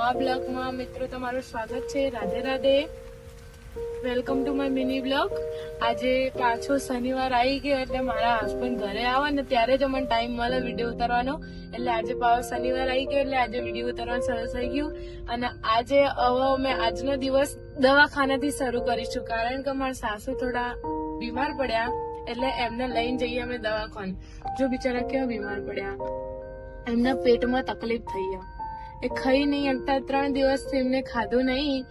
નવા બ્લોગમાં મિત્રો તમારું સ્વાગત છે. Radhe Radhe, welcome to my mini blog. આજે પાછો શનિવાર આવી ગયો એટલે મારા હસબન્ડ ઘરે આવે ને ત્યારે જ મને ટાઈમ મળે વિડીયો ઉતારવાનો. એટલે આજે પાછો શનિવાર આવી ગયો એટલે આજે વિડીયો ઉતારવાનું સરસ થઈ ગયું. અને આજે હવે અમે આજનો દિવસ દવાખાનાથી શરૂ કરીશું, કારણ કે મારા સાસુ થોડા બીમાર પડ્યા એટલે એમને લઈને જઈએ અમે દવાખાને. જો બિચારા કેવા બીમાર પડ્યા, એમના પેટમાં તકલીફ થઈ ગયા, એ ખાઈ નહીં શકતા, 3 દિવસથી એમને ખાધું નહીં.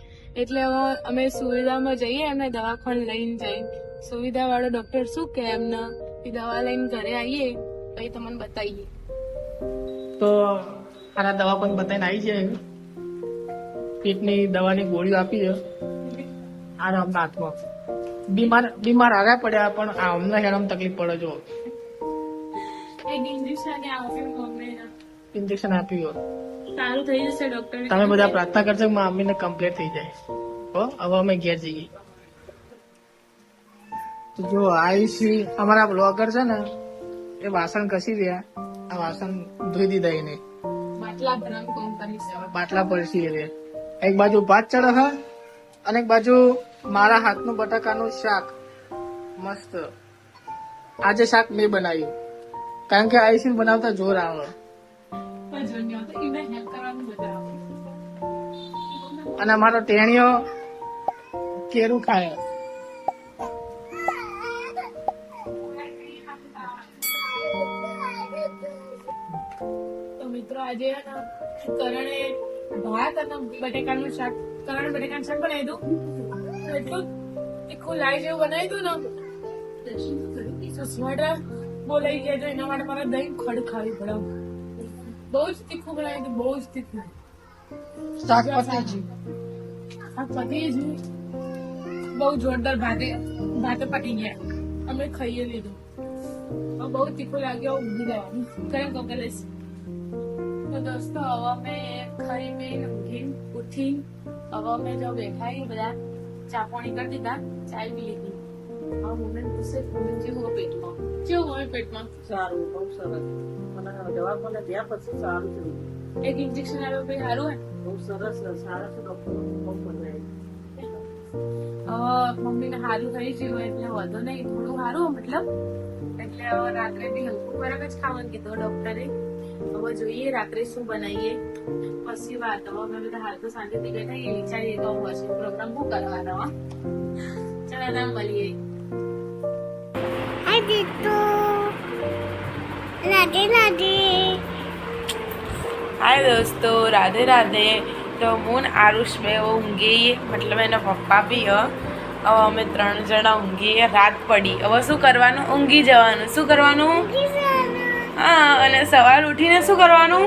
એટલે હવે અમે સુવિધામાં જઈએ, એમને દવાખાને લઈને જઈએ. સુવિધા વાળો ડોક્ટર શું કે એમને એ દવા લઈને ઘરે આવીએ પછી તમને બતાવીએ. તો આના દવાખાને બતાવીને આવી જાય, પેટની દવાની ગોળીઓ આપી છે. આના હાથમાં બીમાર આગળ પડ્યા પણ આ અમને હેરામ તકલીફ પડે. જો ઇન્જેક્શન આપ્યું, સારું થઈ જશે ડોક્ટર. તમે બધા પ્રાર્થના કરજો કે મારા મમ્મીને કમ્પ્લીટ થઈ જાય. હો, હવે અમે ઘેર જઈએ. તો જો આયુષી અમારા બ્લોગર છે ને, એ વાસણ ઘસી રહ્યા. આ વાસણ ધોઈ દીધા એને, બાટલા ભરવાનું કામ કરી છે. બાટલા પરસી રહ્યા. એક બાજુ ભાત ચડે છે અને એક બાજુ મારા હાથનું બટાકાનું શાક મસ્ત. આજે શાક મેં બનાવ્યું કારણ કે આયુષી બનાવતા જોર આવે. અને અમારો ટેણીઓ કેરું ખાય. તો મિત્રો આજે કરણે ભાત અને બટેકાનું શાક, કરણ બટેકાનું શાક બનાવી દઉં. એટલું તીખું લાઈ જેવું બનાવી દઉં ને, સુસ્માડા બોલાઈ ગયા તો એના માટે મારે દહીં ખડ ખાવી પડે. બહુ જ તીખું બનાવી દઉં, બહુ જ તીખું. શાક પતી ગયું. બહુ જોરદાર ભાતે પટી ગયા, અમે ખાઈએ લીધું. બહુ તીખું લાગ્યો, ઊંઘી જવાનું. ગરમ કપડા લઈશ. તો દોસ્તો હવે અમે ખાઈ પીને ઊંઘીને ઉઠી હવે અમે જો બેઠા બધા ચા પાણી કરી દીધા, ચાય પી લીધી. હવે મમ્મી પૂછે કેવું હોય પેટમાં, કેવું હોય પેટમાં? સારું, બહુ સરસ. મને દવાખાને ગયા પછી સારું થયું. એક ઇન્જેક્શન આવ્યો પછી સારું હોય, બહુ સરસ. સારા છે ડોક્ટર, બહુ મજા આવી. મમ્મીને સારું થઈ ગયું એટલે વધુ નહીં, થોડું સારું મતલબ. એટલે હવે રાત્રે બી હલકું ખોરાક જ ખાવાનું કીધું ડોક્ટરે. હવે જોઈએ રાત્રે શું બનાવીએ પછી વાત. હવે અમે બધા હાલ તો શાંતિથી બેઠા એ વિચારીએ તો પછી પ્રોગ્રામ શું કરવાનો. ચાલો ના મળીએ. હાય દોસ્તો, રાધે રાધે. તો હું ને આરુષ બે ઊંઘીએ, મતલબ એના પપ્પા બી હવે અમે 3 જણા ઊંઘીએ. રાત પડી, હવે શું કરવાનું? ઊંઘી જવાનું. શું કરવાનું? હા, અને સવાર ઉઠીને શું કરવાનું?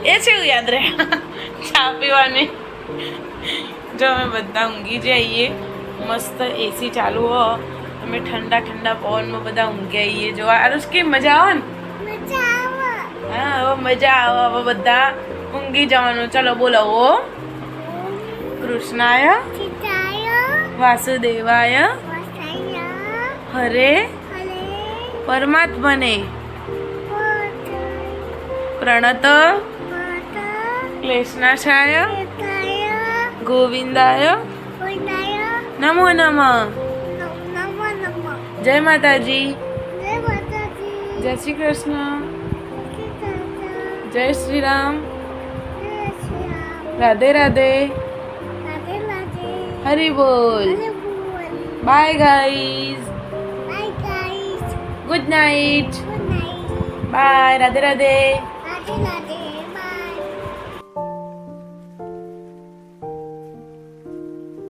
એ છે એવું યાદ રહે, ચા પીવાની. જો અમે બધા ઊંઘી જઈએ, મસ્ત એસી ચાલુ હો, અમે ઠંડા ઠંડા પવનમાં બધા ઊંઘી આવીએ. જો આરુષ કેમ મજા આવે ને? હા, હવે મજા આવે. હવે બધા ઊંઘી જવાનું. ચલો બોલો. ઓ કૃષ્ણાય વાસુદેવાય હરે પરમાત્મને પ્રણત ક્લેશનાશાય ગોવિંદાય નમો નમઃ. જય માતાજી, જય શ્રી કૃષ્ણ, જય શ્રી રામ, રાધે રાધે, હરી બોલ. Bye guys, good night, bye, Radhe Radhe.